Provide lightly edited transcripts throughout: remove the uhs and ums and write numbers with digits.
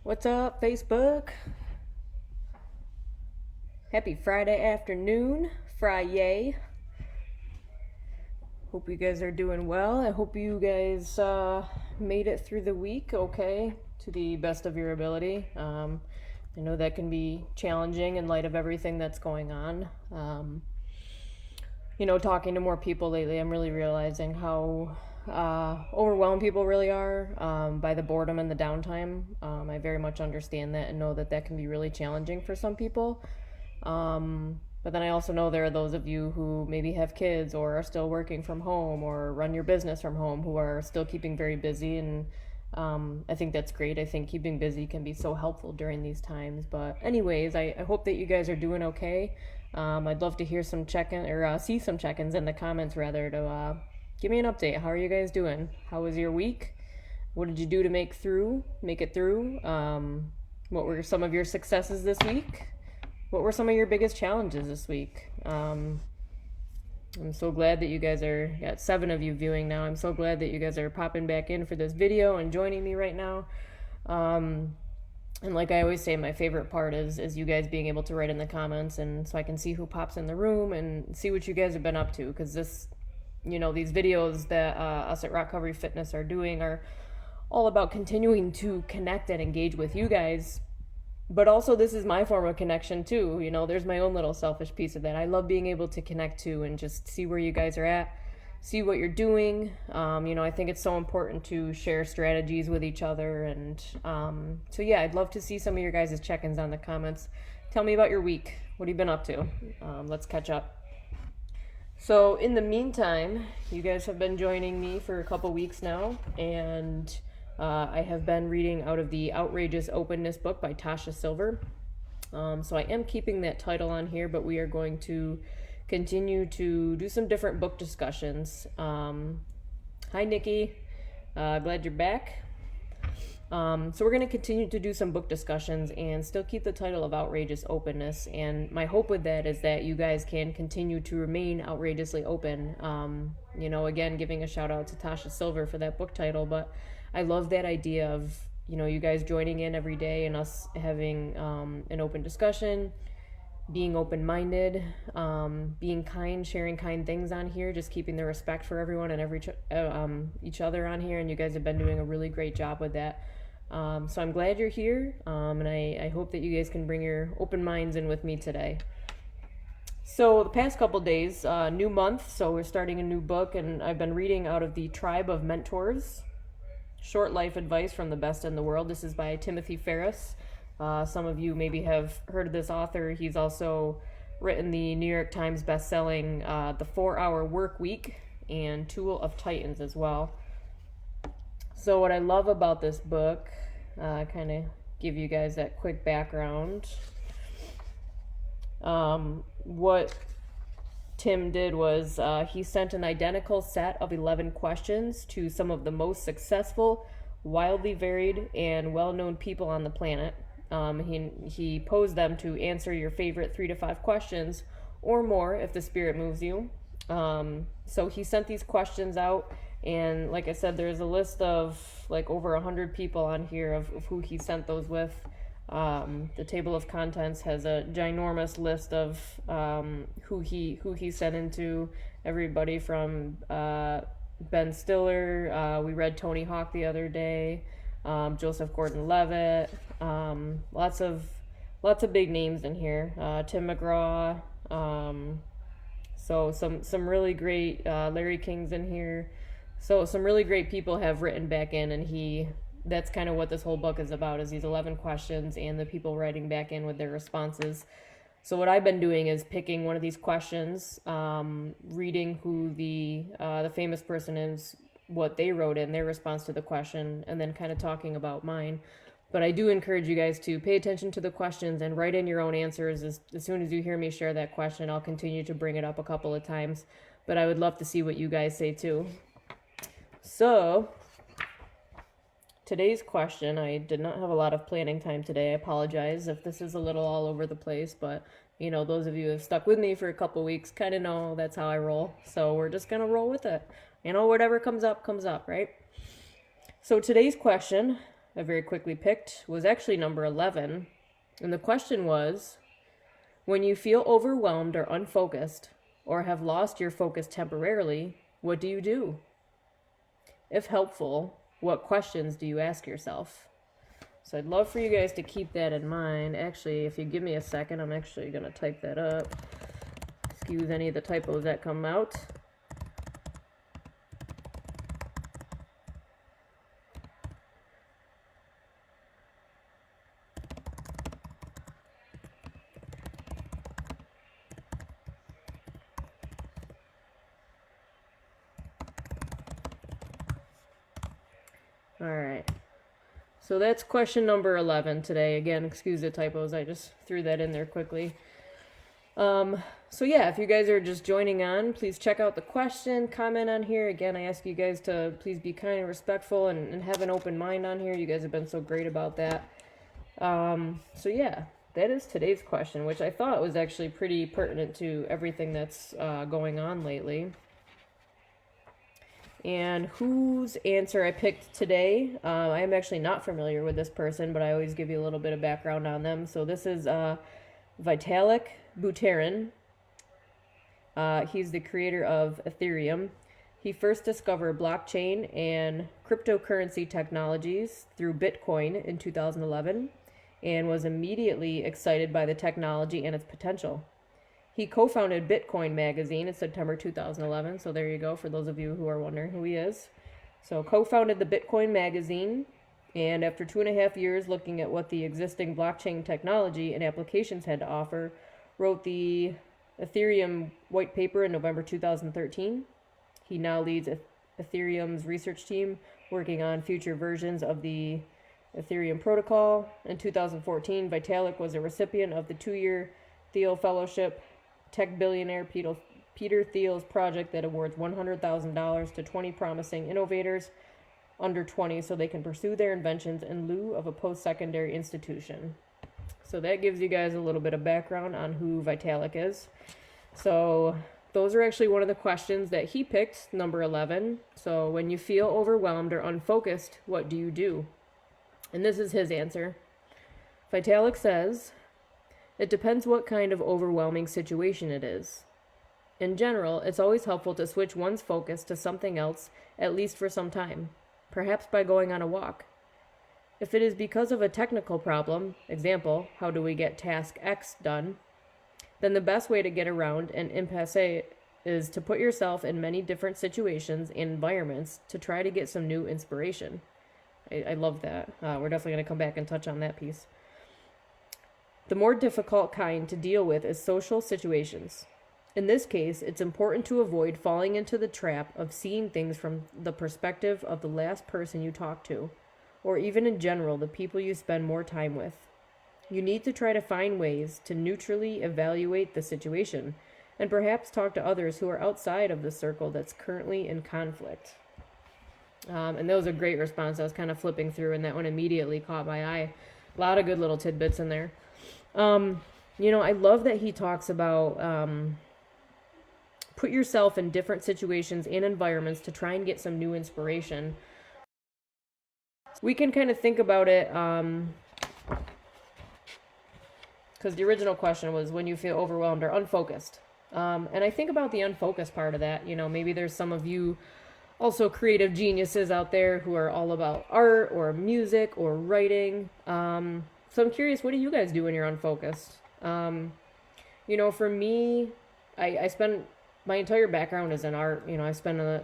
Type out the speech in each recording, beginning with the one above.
What's up, Facebook? Happy Friday afternoon. Friday. Hope you guys are doing well. I hope you guys made it through the week okay, to the best of your ability. I know that can be challenging in light of everything that's going on. Talking to more people lately, I'm really realizing how overwhelmed people really are by the boredom and the downtime. I very much understand that and know that that can be really challenging for some people. But then I also know there are those of you who maybe have kids or are still working from home or run your business from home who are still keeping very busy. And I think that's great. I think keeping busy can be so helpful during these times. But anyways, I hope that you guys are doing okay. I'd love to hear some check-in or see some check-ins in the comments rather to give me an update. How are you guys doing? How was your week? What did you do to make it through? What were some of your successes this week? What were some of your biggest challenges this week? I'm so glad that you guys got 7 of you viewing now. I'm so glad that you guys are popping back in for this video and joining me right now. And like I always say, my favorite part is you guys being able to write in the comments, and so I can see who pops in the room and see what you guys have been up to, because these videos that us at Rock Recovery Fitness are doing are all about continuing to connect and engage with you guys. But also, this is my form of connection too. There's my own little selfish piece of that. I love being able to connect to and just see where you guys are at, see what you're doing. I think it's so important to share strategies with each other. And so yeah, I'd love to see some of your guys' check-ins on the comments. Tell me about your week. What have you been up to? Let's catch up. So in the meantime, you guys have been joining me for a couple weeks now, and I have been reading out of the Outrageous Openness book by Tasha Silver. So I am keeping that title on here, but we are going to continue to do some different book discussions. Hi, Nikki. Glad you're back. So we're going to continue to do some book discussions and still keep the title of Outrageous Openness. And my hope with that is that you guys can continue to remain outrageously open. Again, giving a shout out to Tasha Silver for that book title, but I love that idea of, you guys joining in every day and us having an open discussion, being open-minded, being kind, sharing kind things on here, just keeping the respect for everyone and each other on here. And you guys have been doing a really great job with that. So I'm glad you're here, and I hope that you guys can bring your open minds in with me today. So the past couple days, new month, so we're starting a new book, and I've been reading out of the Tribe of Mentors, Short Life Advice from the Best in the World. This is by Timothy Ferriss. Some of you maybe have heard of this author. He's also written the New York Times best-selling The 4-Hour Work Week and Tool of Titans as well. So what I love about this book, kind of give you guys that quick background. What Tim did was he sent an identical set of 11 questions to some of the most successful, wildly varied, and well-known people on the planet. He posed them to answer your favorite 3 to 5 questions or more if the spirit moves you. So he sent these questions out, and like I said, there's a list of like over 100 people on here of who he sent those with. The table of contents has a ginormous list of who he sent into. Everybody from Ben Stiller. We read Tony Hawk the other day. Joseph Gordon-Levitt. Lots of big names in here. Tim McGraw. So some really great Larry King's in here. So some really great people have written back in, and that's kind of what this whole book is about, is these 11 questions and the people writing back in with their responses. So what I've been doing is picking one of these questions, reading who the famous person is, what they wrote in their response to the question, and then kind of talking about mine. But I do encourage you guys to pay attention to the questions and write in your own answers. As soon as you hear me share that question, I'll continue to bring it up a couple of times. But I would love to see what you guys say too. So today's question, I did not have a lot of planning time today. I apologize if this is a little all over the place, but those of you who have stuck with me for a couple weeks kind of know that's how I roll. So we're just going to roll with it. Whatever comes up, right? So today's question I very quickly picked was actually number 11. And the question was, when you feel overwhelmed or unfocused, or have lost your focus temporarily, what do you do? If helpful, what questions do you ask yourself? So I'd love for you guys to keep that in mind. Actually, if you give me a second, I'm actually going to type that up. Excuse any of the typos that come out. All right. So that's question number 11 today. Again, excuse the typos. I just threw that in there quickly. So yeah, if you guys are just joining on, please check out the question, comment on here. Again, I ask you guys to please be kind and respectful and have an open mind on here. You guys have been so great about that. So yeah, that is today's question, which I thought was actually pretty pertinent to everything that's going on lately. And whose answer I picked today, I am actually not familiar with this person, but I always give you a little bit of background on them. So this is Vitalik Buterin. He's the creator of Ethereum. He first discovered blockchain and cryptocurrency technologies through Bitcoin in 2011 and was immediately excited by the technology and its potential. He co-founded Bitcoin magazine in September 2011, so there you go for those of you who are wondering who he is. So co-founded the Bitcoin magazine, and after 2.5 years looking at what the existing blockchain technology and applications had to offer, wrote the Ethereum white paper in November 2013. He now leads Ethereum's research team working on future versions of the Ethereum protocol. In 2014, Vitalik was a recipient of the 2-year Thiel Fellowship. Tech billionaire Peter Thiel's project that awards $100,000 to 20 promising innovators under 20 so they can pursue their inventions in lieu of a post-secondary institution. So that gives you guys a little bit of background on who Vitalik is. So those are actually one of the questions that he picked, number 11. So when you feel overwhelmed or unfocused, what do you do? And this is his answer. Vitalik says, it depends what kind of overwhelming situation it is. In general, it's always helpful to switch one's focus to something else, at least for some time, perhaps by going on a walk. If it is because of a technical problem, example, how do we get task X done, then the best way to get around an impasse is to put yourself in many different situations and environments to try to get some new inspiration. I love that. We're definitely going to come back and touch on that piece. The more difficult kind to deal with is social situations. In this case, it's important to avoid falling into the trap of seeing things from the perspective of the last person you talk to, or even in general, the people you spend more time with. You need to try to find ways to neutrally evaluate the situation, and perhaps talk to others who are outside of the circle that's currently in conflict. And that was a great response. I was kind of flipping through, and that one immediately caught my eye. A lot of good little tidbits in there. I love that he talks about put yourself in different situations and environments to try and get some new inspiration. We can kind of think about it, because the original question was when you feel overwhelmed or unfocused. And I think about the unfocused part of that. Maybe there's some of you also creative geniuses out there who are all about art or music or writing. So I'm curious, what do you guys do when you're unfocused? For me, I spend my entire background is in art. I spent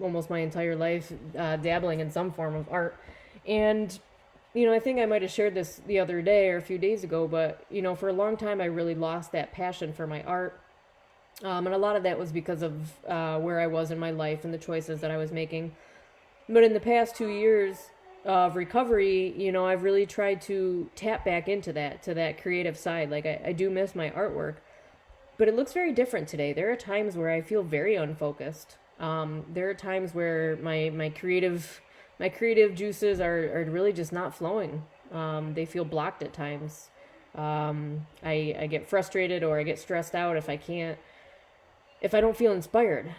almost my entire life dabbling in some form of art. And, I think I might have shared this the other day or a few days ago, but, for a long time, I really lost that passion for my art. And a lot of that was because of where I was in my life and the choices that I was making. But in the past 2 years of recovery, I've really tried to tap back into that creative side. Like I do miss my artwork, but it looks very different today. There are times where I feel very unfocused. There are times where my creative juices are really just not flowing. They feel blocked at times. I get frustrated or I get stressed out if I don't feel inspired.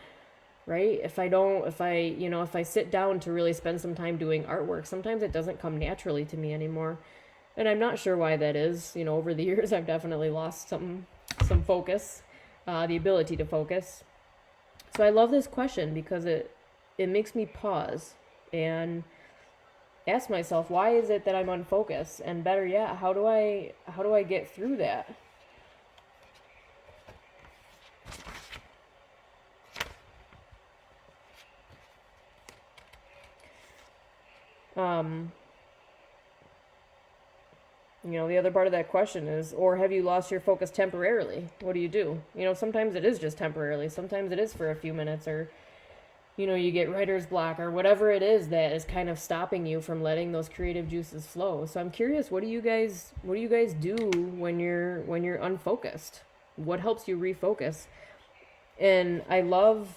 right? If I sit down to really spend some time doing artwork, sometimes it doesn't come naturally to me anymore. And I'm not sure why that is. Over the years, I've definitely lost some focus, the ability to focus. So I love this question because it makes me pause and ask myself, why is it that I'm unfocused? And better yet, how do I get through that? The other part of that question is, or have you lost your focus temporarily? What do you do? Sometimes it is just temporarily. Sometimes it is for a few minutes, or, you get writer's block or whatever it is that is kind of stopping you from letting those creative juices flow. So I'm curious, what do you guys do when you're unfocused? What helps you refocus? And I love,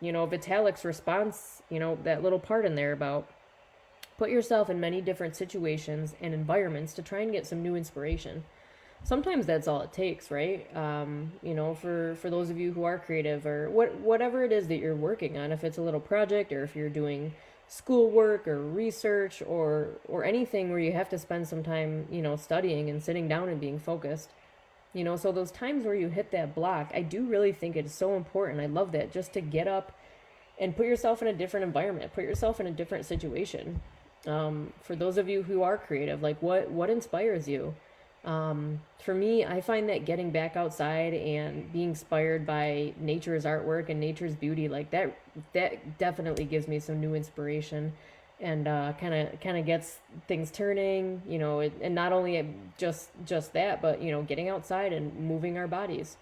Vitalik's response, that little part in there about put yourself in many different situations and environments to try and get some new inspiration. Sometimes that's all it takes, right? For those of you who are creative, or whatever it is that you're working on, if it's a little project, or if you're doing schoolwork or research, or anything where you have to spend some time, studying and sitting down and being focused. So those times where you hit that block, I do really think it's so important. I love that, just to get up and put yourself in a different environment, put yourself in a different situation. For those of you who are creative, like what inspires you? For me, I find that getting back outside and being inspired by nature's artwork and nature's beauty, like that definitely gives me some new inspiration, and kind of gets things turning, and not only just that, but getting outside and moving our bodies,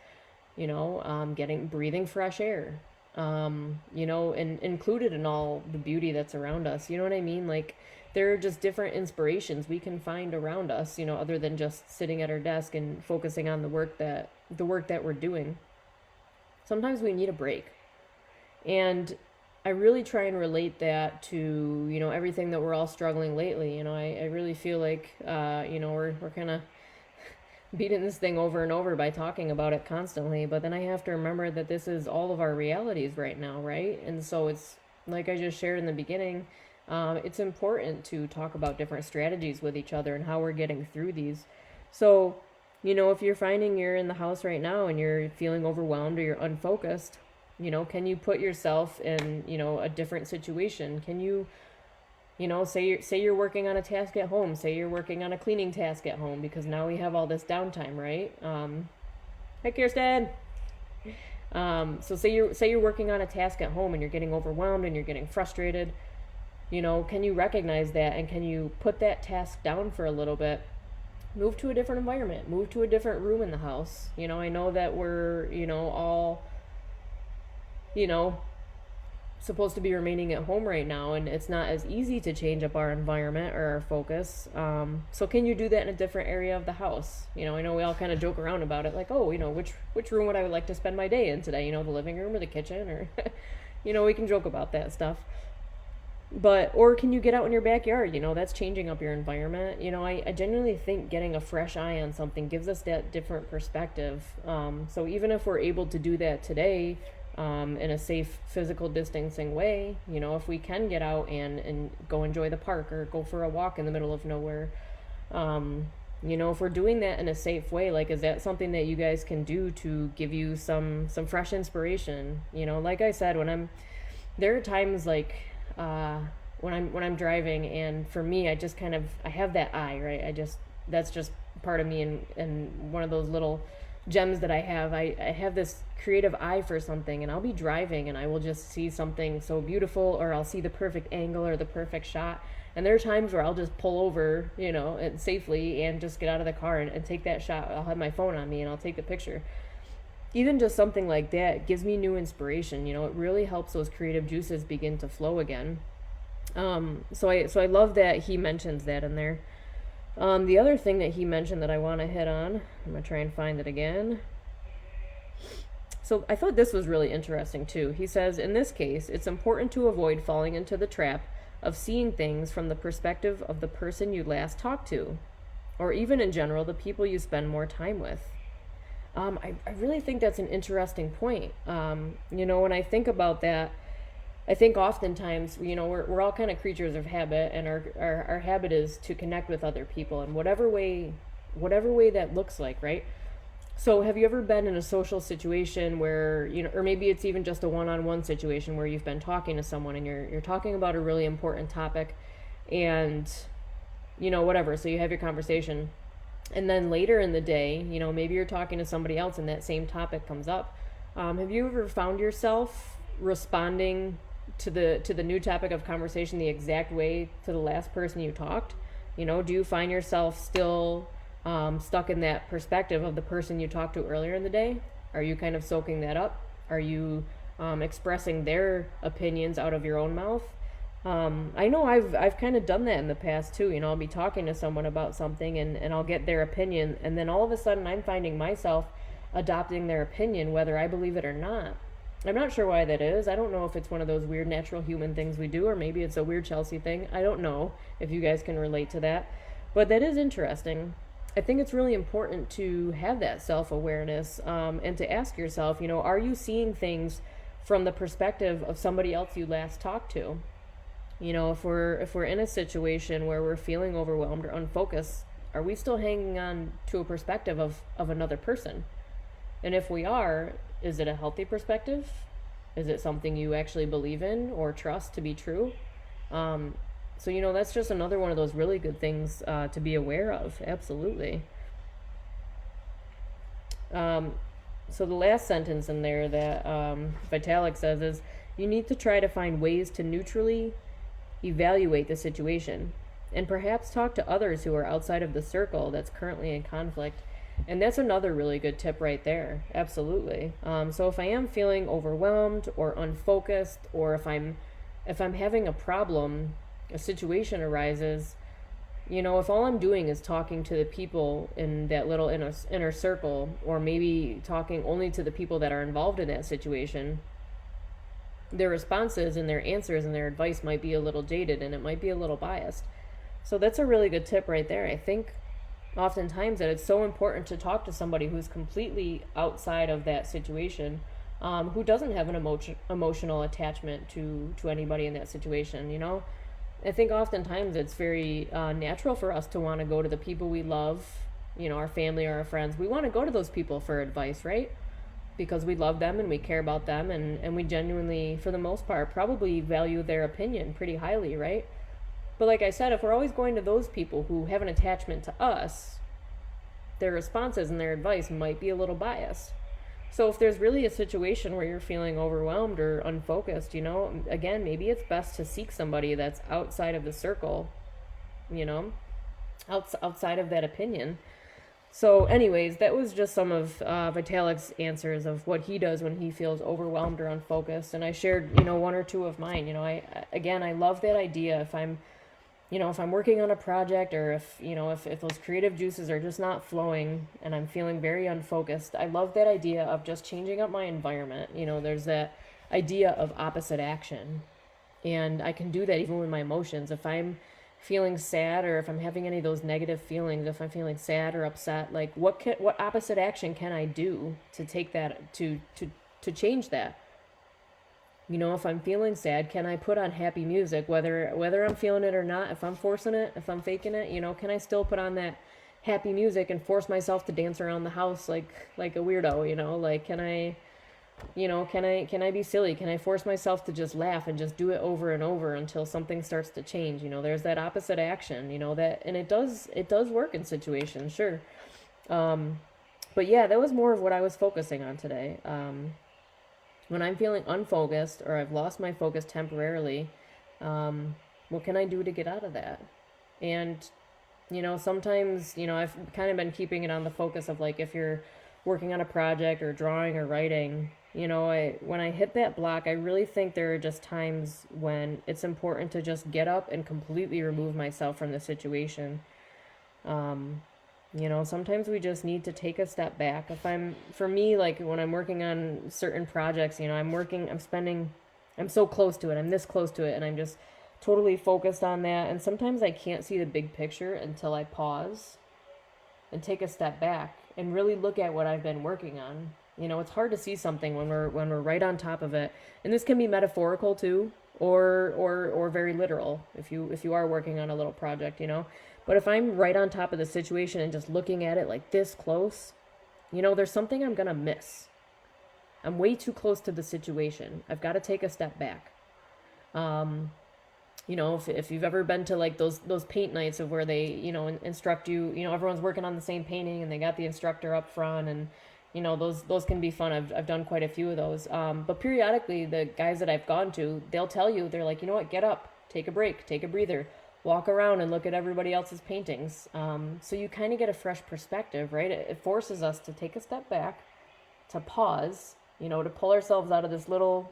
breathing fresh air, and included in all the beauty that's around us. You know what I mean? Like, there are just different inspirations we can find around us, other than just sitting at our desk and focusing on the work that we're doing. Sometimes we need a break. And I really try and relate that to, everything that we're all struggling lately. I really feel like, we're kind of beating this thing over and over by talking about it constantly. But then I have to remember that this is all of our realities right now, right? And so it's, like I just shared in the beginning, it's important to talk about different strategies with each other and how we're getting through these. So, if you're finding you're in the house right now and you're feeling overwhelmed or you're unfocused, can you put yourself in, a different situation? Can you, say you're working on a task at home, say you're working on a cleaning task at home, because now we have all this downtime, right? Hi, Kirsten. So say you're working on a task at home and you're getting overwhelmed and you're getting frustrated. Can you recognize that, and can you put that task down for a little bit? Move to a different environment, move to a different room in the house. I know that we're, all, supposed to be remaining at home right now, and it's not as easy to change up our environment or our focus. So can you do that in a different area of the house? I know we all kind of joke around about it, like, oh, which room would I like to spend my day in today? The living room or the kitchen, or, we can joke about that stuff. Or can you get out in your backyard? That's changing up your environment. I genuinely think getting a fresh eye on something gives us that different perspective. So even if we're able to do that today, in a safe physical distancing way, if we can get out and go enjoy the park or go for a walk in the middle of nowhere, if we're doing that in a safe way, like, is that something that you guys can do to give you some fresh inspiration? Like I said, there are times, like, when I'm driving, and for me, I have that eye, right? That's just part of me, and one of those little gems that I have. I have this creative eye for something, and I'll be driving and I will just see something so beautiful, or I'll see the perfect angle or the perfect shot. And there are times where I'll just pull over, and safely, and just get out of the car and take that shot. I'll have my phone on me and I'll take the picture. Even just something like that gives me new inspiration. It really helps those creative juices begin to flow again. So I love that he mentions that in there. The other thing that he mentioned that I want to hit on, I'm going to try and find it again. So I thought this was really interesting too. He says, in this case, it's important to avoid falling into the trap of seeing things from the perspective of the person you last talked to, or even in general, the people you spend more time with. I really think that's an interesting point. When I think about that, I think oftentimes, we're all kind of creatures of habit, and our habit is to connect with other people in whatever way that looks like, right? So have you ever been in a social situation where, or maybe it's even just a one-on-one situation where you've been talking to someone and you're talking about a really important topic, and whatever, so you have your conversation, and then later in the day, maybe you're talking to somebody else and that same topic comes up. Have you ever found yourself responding to the new topic of conversation the exact way to the last person you talked? Do you find yourself still stuck in that perspective of the person you talked to earlier in the day? Are you kind of soaking that up? Are you expressing their opinions out of your own mouth? I know I've kind of done that in the past too. I'll be talking to someone about something, and I'll get their opinion, and then all of a sudden I'm finding myself adopting their opinion whether I believe it or not. I'm not sure why that is. I don't know if it's one of those weird natural human things we do, or maybe it's a weird Chelsea thing. I don't know if you guys can relate to that, but that is interesting. I think it's really important to have that self-awareness, and to ask yourself, are you seeing things from the perspective of somebody else you last talked to? If we're in a situation where we're feeling overwhelmed or unfocused, are we still hanging on to a perspective of another person? And if we are, is it a healthy perspective? Is it something you actually believe in or trust to be true? So that's just another one of those really good things to be aware of. Absolutely. So the last sentence in there that Vitalik says is, you need to try to find ways to neutrally evaluate the situation and perhaps talk to others who are outside of the circle that's currently in conflict. And that's another really good tip right there. Absolutely. So if I am feeling overwhelmed or unfocused, or if I'm having a problem, a situation arises, if all I'm doing is talking to the people in that little inner circle, or maybe talking only to the people that are involved in that situation, their responses and their answers and their advice might be a little jaded, and it might be a little biased. So that's a really good tip right there. I think oftentimes that it's so important to talk to somebody who's completely outside of that situation, who doesn't have an emotional attachment to anybody in that situation. I think oftentimes it's very natural for us to want to go to the people we love, our family or our friends. We want to go to those people for advice, right? Because we love them and we care about them, and we genuinely, for the most part, probably value their opinion pretty highly, right? But like I said, if we're always going to those people who have an attachment to us, their responses and their advice might be a little biased. So if there's really a situation where you're feeling overwhelmed or unfocused, again, maybe it's best to seek somebody that's outside of the circle, outside of that opinion. So anyways, that was just some of Vitalik's answers of what he does when he feels overwhelmed or unfocused. And I shared, one or two of mine. I love that idea. If I'm working on a project, or if those creative juices are just not flowing and I'm feeling very unfocused, I love that idea of just changing up my environment. There's that idea of opposite action. And I can do that even with my emotions. If I'm feeling sad, or if I'm having any of those negative feelings, if I'm feeling sad or upset, like what opposite action can I do to take that, to change that? If I'm feeling sad, can I put on happy music, whether I'm feeling it or not? If I'm forcing it, if I'm faking it, can I still put on that happy music and force myself to dance around the house like a weirdo? Like, can I be silly? Can I force myself to just laugh and just do it over and over until something starts to change? There's that opposite action, that, and it does work in situations, sure. But yeah, that was more of what I was focusing on today. When I'm feeling unfocused, or I've lost my focus temporarily, what can I do to get out of that? And, sometimes, I've kind of been keeping it on the focus of, like, if you're working on a project or drawing or writing, when I hit that block, I really think there are just times when it's important to just get up and completely remove myself from the situation. Sometimes we just need to take a step back. For me, like when I'm working on certain projects, I'm so close to it. I'm this close to it, and I'm just totally focused on that. And sometimes I can't see the big picture until I pause and take a step back and really look at what I've been working on. It's hard to see something when we're right on top of it. And this can be metaphorical too, or very literal if you are working on a little project. But if I'm right on top of the situation and just looking at it like this close, there's something I'm going to miss. I'm way too close to the situation. I've got to take a step back. If you've ever been to like those paint nights of where they, instruct you, everyone's working on the same painting and they got the instructor up front, and those can be fun. I've done quite a few of those. But periodically the guys that I've gone to, they'll tell you, they're like, get up, take a break, take a breather, walk around and look at everybody else's paintings. So you kind of get a fresh perspective, right? It forces us to take a step back, to pause, to pull ourselves out of this little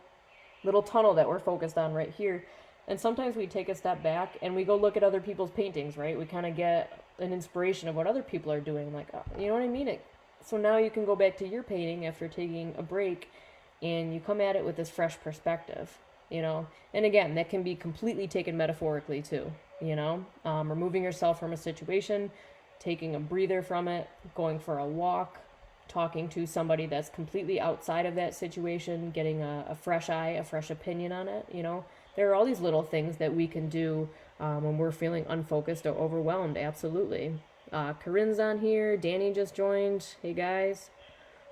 tunnel that we're focused on right here. And sometimes we take a step back and we go look at other people's paintings, right? We kind of get an inspiration of what other people are doing. Like, you know what I mean? So now you can go back to your painting after taking a break and you come at it with this fresh perspective, And again, that can be completely taken metaphorically too, removing yourself from a situation, taking a breather from it, going for a walk, talking to somebody that's completely outside of that situation, getting a fresh eye, a fresh opinion on it. There are all these little things that we can do when we're feeling unfocused or overwhelmed. Absolutely. Corinne's on here. Danny just joined. Hey guys.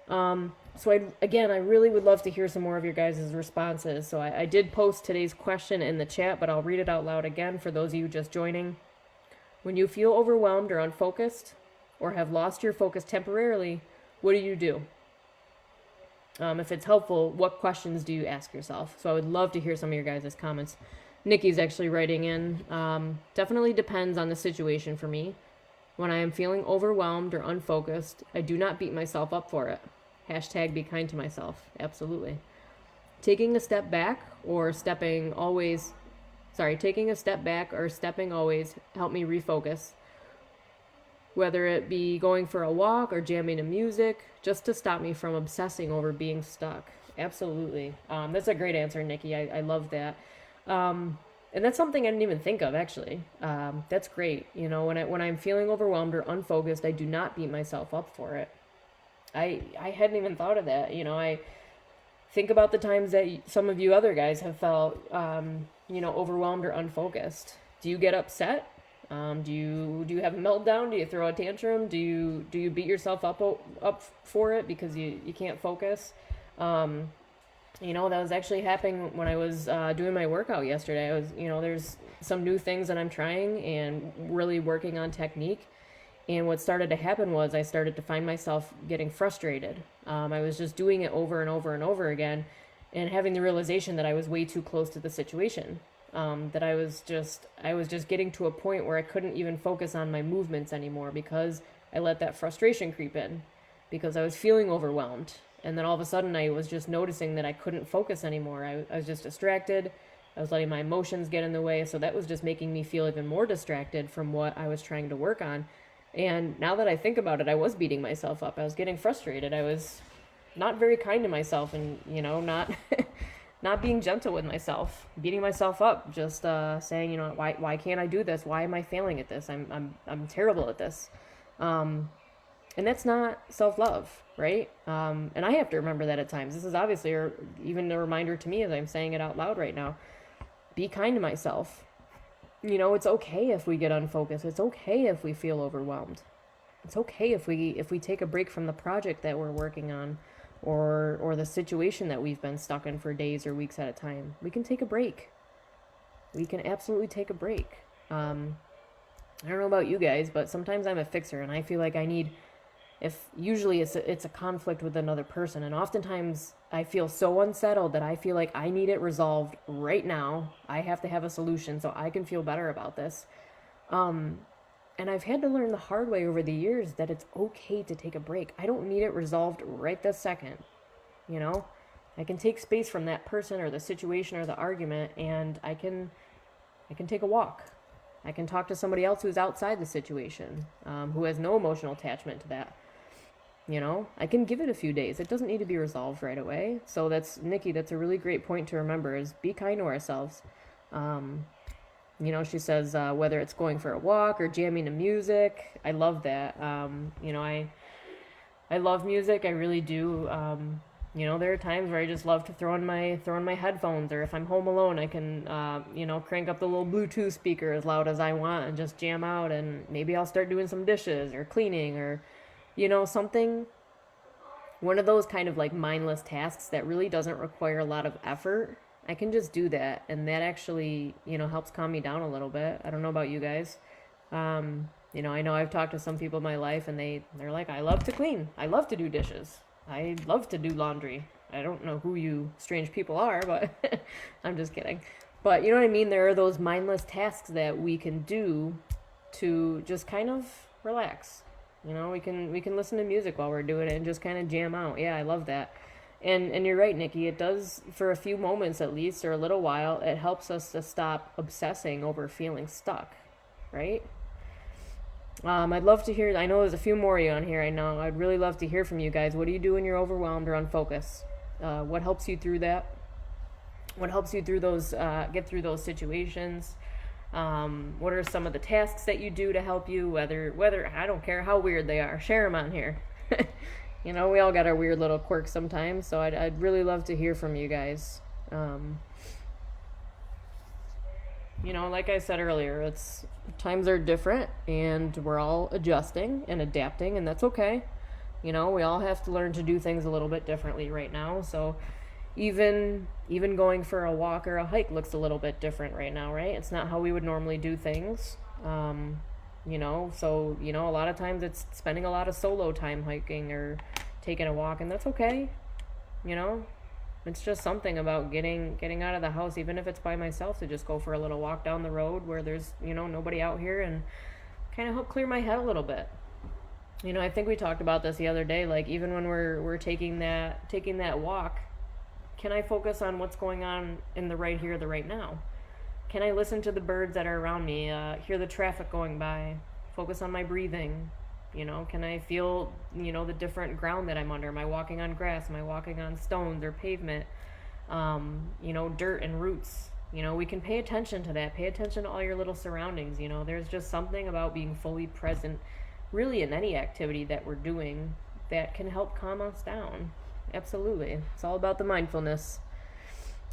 So I really would love to hear some more of your guys' responses. So I did post today's question in the chat, but I'll read it out loud again for those of you just joining. When you feel overwhelmed or unfocused or have lost your focus temporarily, what do you do? If it's helpful, what questions do you ask yourself? So I would love to hear some of your guys' comments. Nikki's actually writing in. Definitely depends on the situation for me. When I am feeling overwhelmed or unfocused, I do not beat myself up for it. Hashtag be kind to myself. Absolutely. Taking a step back or stepping always help me refocus. Whether it be going for a walk or jamming to music, just to stop me from obsessing over being stuck. Absolutely. That's a great answer, Nikki. I love that. And that's something I didn't even think of, actually. That's great. When I'm feeling overwhelmed or unfocused, I do not beat myself up for it. I hadn't even thought of that. I think about the times that some of you other guys have felt, overwhelmed or unfocused. Do you get upset? Do you have a meltdown? Do you throw a tantrum? Do you beat yourself up for it because you can't focus? That was actually happening when I was doing my workout yesterday. I was, there's some new things that I'm trying and really working on technique. And what started to happen was I started to find myself getting frustrated. I was just doing it over and over and over again and having the realization that I was way too close to the situation. That I was just getting to a point where I couldn't even focus on my movements anymore because I let that frustration creep in because I was feeling overwhelmed. And then all of a sudden I was just noticing that I couldn't focus anymore. I was just distracted. I was letting my emotions get in the way. So that was just making me feel even more distracted from what I was trying to work on. And now that I think about it, I was beating myself up. I was getting frustrated. I was not very kind to myself and, not not being gentle with myself, beating myself up, just saying, why can't I do this? Why am I failing at this? I'm terrible at this. And that's not self-love, right? And I have to remember that at times. This is obviously even a reminder to me as I'm saying it out loud right now. Be kind to myself. It's okay if we get unfocused. It's okay if we feel overwhelmed. It's okay if we take a break from the project that we're working on or the situation that we've been stuck in for days or weeks at a time. We can take a break. We can absolutely take a break. I don't know about you guys, but sometimes I'm a fixer and I feel like usually it's a conflict with another person, and oftentimes I feel so unsettled that I feel like I need it resolved right now. I have to have a solution so I can feel better about this. And I've had to learn the hard way over the years that it's okay to take a break. I don't need it resolved right this second. I can take space from that person or the situation or the argument, and I can take a walk. I can talk to somebody else who's outside the situation, who has no emotional attachment to that. I can give it a few days. It doesn't need to be resolved right away. So Nikki, that's a really great point to remember, is be kind to ourselves. She says, whether it's going for a walk or jamming to music. I love that. I love music. I really do. There are times where I just love to throw in my headphones, or if I'm home alone, I can, crank up the little Bluetooth speaker as loud as I want and just jam out. And maybe I'll start doing some dishes or cleaning or, something. One of those kind of like mindless tasks that really doesn't require a lot of effort. I can just do that, and that actually, helps calm me down a little bit. I don't know about you guys. I know I've talked to some people in my life, and they're like, I love to clean. I love to do dishes. I love to do laundry. I don't know who you strange people are, but I'm just kidding. But you know what I mean? There are those mindless tasks that we can do to just kind of relax. We can listen to music while we're doing it and just kind of jam out. Yeah, I love that. And you're right, Nikki. It does, for a few moments at least, or a little while, it helps us to stop obsessing over feeling stuck, right? I'd love to hear. I know there's a few more of you on here. I know. I'd really love to hear from you guys. What do you do when you're overwhelmed or unfocused? What helps you through that? What helps you through those? Get through those situations? What are some of the tasks that you do to help you? Whether I don't care how weird they are, share them on here. We all got our weird little quirks sometimes. So I'd really love to hear from you guys. Like I said earlier, times are different and we're all adjusting and adapting, and that's okay. We all have to learn to do things a little bit differently right now. So even going for a walk or a hike looks a little bit different right now, right? It's not how we would normally do things. So a lot of times it's spending a lot of solo time hiking or taking a walk, and that's okay. It's just something about getting out of the house, even if it's by myself, to just go for a little walk down the road where there's, nobody out here, and kind of help clear my head a little bit. I think we talked about this the other day, like even when we're taking that walk, can I focus on what's going on in the right here, the right now? Can I listen to the birds that are around me, hear the traffic going by, focus on my breathing? Can I feel, the different ground that I'm under? Am I walking on grass? Am I walking on stones or pavement? Dirt and roots. We can pay attention to that. Pay attention to all your little surroundings. There's just something about being fully present, really, in any activity that we're doing that can help calm us down. Absolutely. It's all about the mindfulness.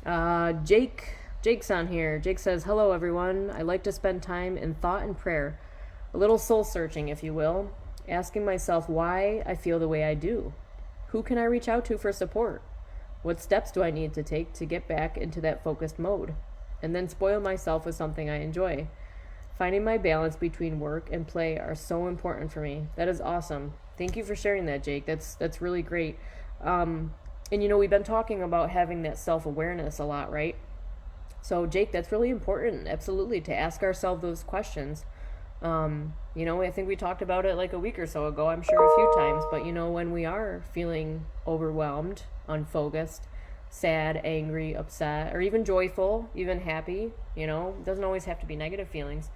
Jake's on here. Jake says, hello, everyone. I like to spend time in thought and prayer. A little soul searching, if you will. Asking myself why I feel the way I do. Who can I reach out to for support? What steps do I need to take to get back into that focused mode? And then spoil myself with something I enjoy. Finding my balance between work and play are so important for me. That is awesome. Thank you for sharing that, Jake. That's really great. And we've been talking about having that self-awareness a lot, right? So, Jake, that's really important, absolutely, to ask ourselves those questions. I think we talked about it like a week or so ago, I'm sure a few times, but when we are feeling overwhelmed, unfocused, sad, angry, upset, or even joyful, even happy, it doesn't always have to be negative feelings.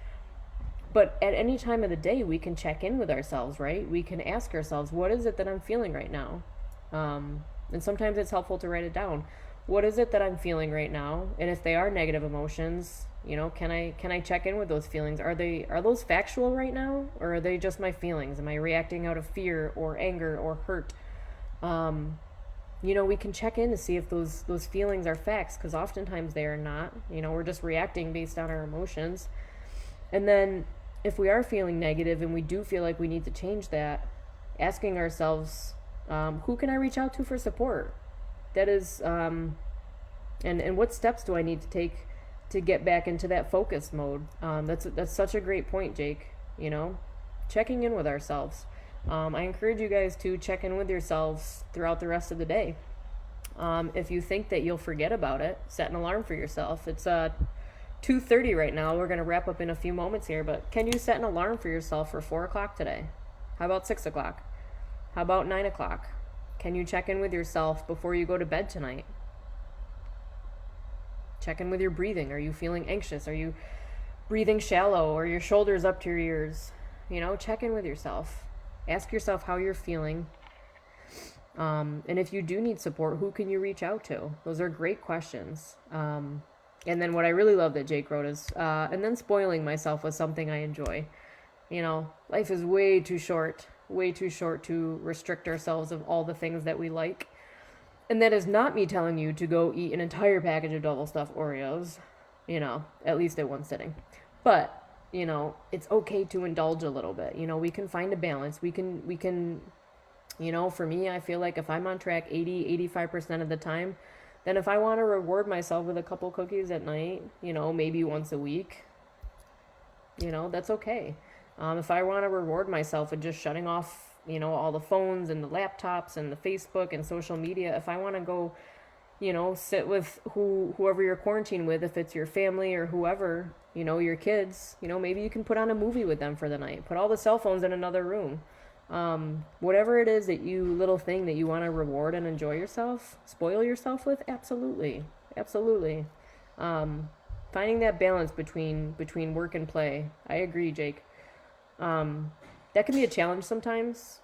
But at any time of the day, we can check in with ourselves, right? We can ask ourselves, what is it that I'm feeling right now? And sometimes it's helpful to write it down. What is it that I'm feeling right now? And if they are negative emotions, can I check in with those feelings? Are those factual right now, or are they just my feelings? Am I reacting out of fear or anger or hurt? We can check in to see if those feelings are facts, because oftentimes they are not. We're just reacting based on our emotions. And then if we are feeling negative and we do feel like we need to change that, asking ourselves, who can I reach out to for support? That is, and what steps do I need to take to get back into that focus mode? That's such a great point, Jake. Checking in with ourselves. I encourage you guys to check in with yourselves throughout the rest of the day. If you think that you'll forget about it, set an alarm for yourself. It's 2:30 right now. We're going to wrap up in a few moments here, but can you set an alarm for yourself for 4 o'clock today? How about 6 o'clock? How about 9 o'clock? Can you check in with yourself before you go to bed tonight? Check in with your breathing. Are you feeling anxious? Are you breathing shallow, or your shoulders up to your ears? Check in with yourself. Ask yourself how you're feeling. And if you do need support, who can you reach out to? Those are great questions. And then what I really love that Jake wrote is, and then spoiling myself with something I enjoy. Life is way too short way too short to restrict ourselves of all the things that we like. And that is not me telling you to go eat an entire package of double stuffed Oreos, at least at one sitting. But, it's okay to indulge a little bit. We can find a balance. We can, for me, I feel like if I'm on track 85% of the time, then if I want to reward myself with a couple cookies at night, maybe once a week, that's okay. If I want to reward myself with just shutting off, all the phones and the laptops and the Facebook and social media, if I want to go, sit with whoever you're quarantined with, if it's your family or whoever, your kids, maybe you can put on a movie with them for the night. Put all the cell phones in another room. Whatever it is that little thing that you want to reward and enjoy yourself, spoil yourself with, absolutely. Finding that balance between work and play. I agree, Jake. That can be a challenge sometimes.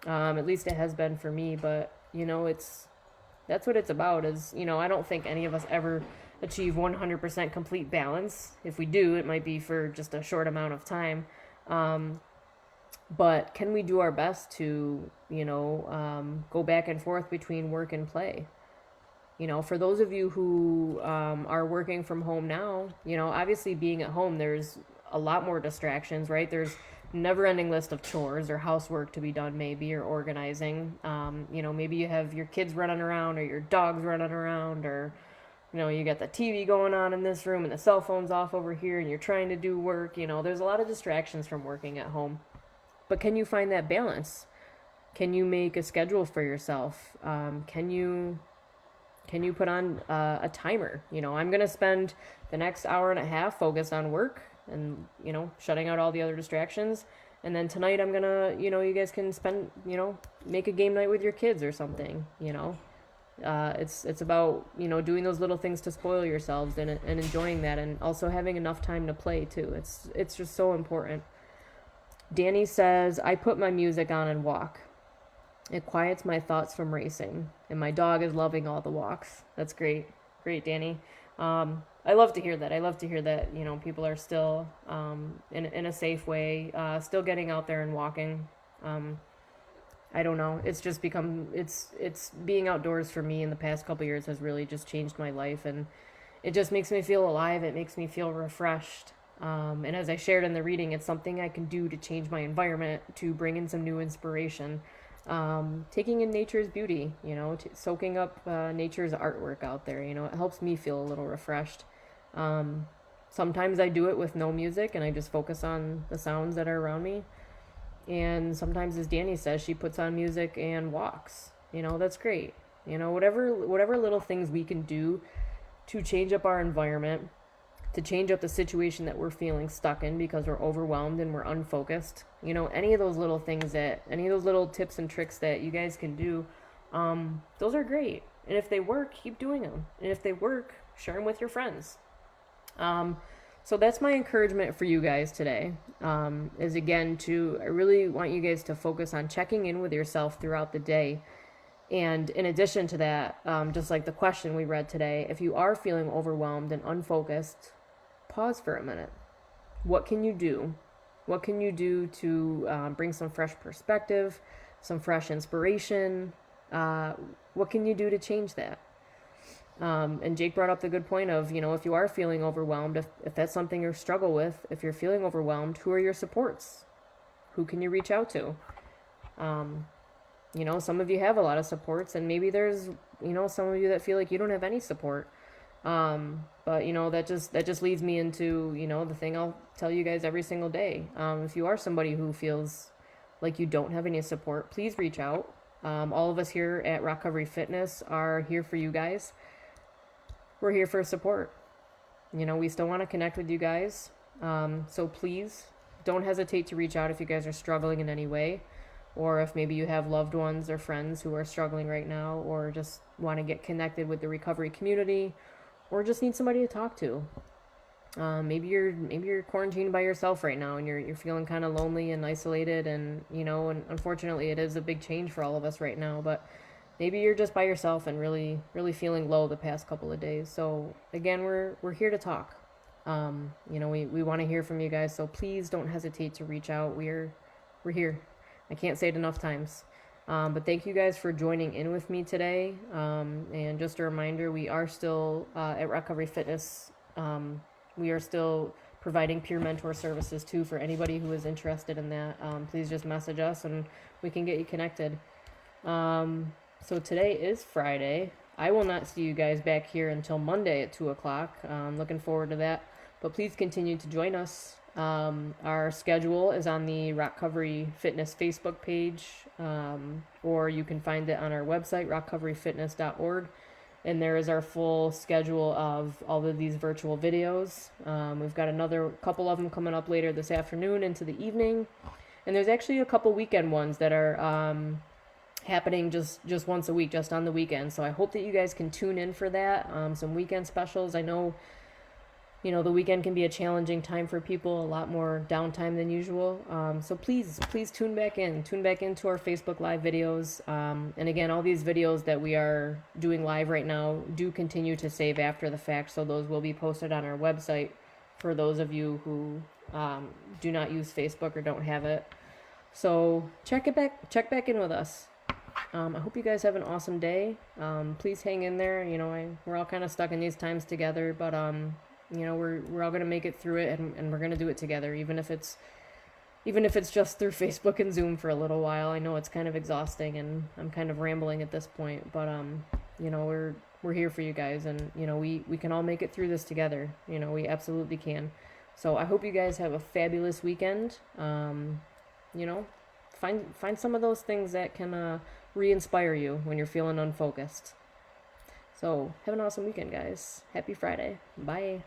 At least it has been for me, but that's what it's about is, I don't think any of us ever achieve 100% complete balance. If we do, it might be for just a short amount of time. But can we do our best to, go back and forth between work and play? For those of you who are working from home now, obviously being at home, there's a lot more distractions, right? There's never-ending list of chores or housework to be done, maybe, or organizing. Maybe you have your kids running around or your dogs running around, or you got the TV going on in this room and the cell phone's off over here and you're trying to do work. There's a lot of distractions from working at home. But can you find that balance? Can you make a schedule for yourself? Can you put on a timer? I'm going to spend the next hour and a half focused on work and, shutting out all the other distractions. And then tonight I'm going to, you guys can spend, make a game night with your kids or something, It's about, doing those little things to spoil yourselves and enjoying that, and also having enough time to play too. It's just so important. Danny says, I put my music on and walk. It quiets my thoughts from racing, and my dog is loving all the walks. That's great. Great, Danny. I love to hear that. I love to hear that, people are still in a safe way, still getting out there and walking. I don't know. It's just become, it's being outdoors for me in the past couple years has really just changed my life, and it just makes me feel alive. It makes me feel refreshed. And as I shared in the reading, it's something I can do to change my environment, to bring in some new inspiration. Taking in nature's beauty, soaking up nature's artwork out there, it helps me feel a little refreshed. Sometimes I do it with no music and I just focus on the sounds that are around me. And sometimes, as Danny says, she puts on music and walks. That's great. Whatever little things we can do to change up our environment, to change up the situation that we're feeling stuck in because we're overwhelmed and we're unfocused. Any of those little things any of those little tips and tricks that you guys can do, those are great. And if they work, keep doing them. And if they work, share them with your friends. So that's my encouragement for you guys today, is again I really want you guys to focus on checking in with yourself throughout the day. And in addition to that, just like the question we read today, if you are feeling overwhelmed and unfocused, pause for a minute. What can you do? What can you do to bring some fresh perspective, some fresh inspiration? What can you do to change that? And Jake brought up the good point of, if you are feeling overwhelmed, if that's something you struggle with, if you're feeling overwhelmed, who are your supports? Who can you reach out to? Some of you have a lot of supports, and maybe there's, some of you that feel like you don't have any support. But that just leads me into, the thing I'll tell you guys every single day. If you are somebody who feels like you don't have any support, please reach out. All of us here at Rock Recovery Fitness are here for you guys. We're here for support. We still want to connect with you guys. So please don't hesitate to reach out if you guys are struggling in any way, or if maybe you have loved ones or friends who are struggling right now, or just want to get connected with the recovery community, or just need somebody to talk to. Maybe you're quarantined by yourself right now and you're feeling kind of lonely and isolated, and and unfortunately it is a big change for all of us right now, but maybe you're just by yourself and really feeling low the past couple of days. So again, we're here to talk. We want to hear from you guys, so please don't hesitate to reach out. We're here. I can't say it enough times. But thank you guys for joining in with me today. And just a reminder, we are still at Recovery Fitness. We are still providing peer mentor services too for anybody who is interested in that. Please just message us and we can get you connected. So today is Friday. I will not see you guys back here until Monday at 2 o'clock. Looking forward to that. But please continue to join us. Our schedule is on the Recovery Fitness Facebook page, or you can find it on our website, rockcoveryfitness.org. And there is our full schedule of all of these virtual videos. We've got another couple of them coming up later this afternoon into the evening. And there's actually a couple weekend ones that are happening just once a week, just on the weekend. So I hope that you guys can tune in for that. Some weekend specials. I know, the weekend can be a challenging time for people, a lot more downtime than usual. So please tune back into our Facebook Live videos. And again, all these videos that we are doing live right now do continue to save after the fact. So those will be posted on our website for those of you who do not use Facebook or don't have it. So check back in with us. I hope you guys have an awesome day. Please hang in there. We're all kind of stuck in these times together, but we're all gonna make it through it, and we're gonna do it together, even if it's just through Facebook and Zoom for a little while. I know it's kind of exhausting, and I'm kind of rambling at this point, but we're here for you guys, and we can all make it through this together. We absolutely can. So I hope you guys have a fabulous weekend. Find some of those things that can re-inspire you when you're feeling unfocused. So have an awesome weekend, guys. Happy Friday. Bye.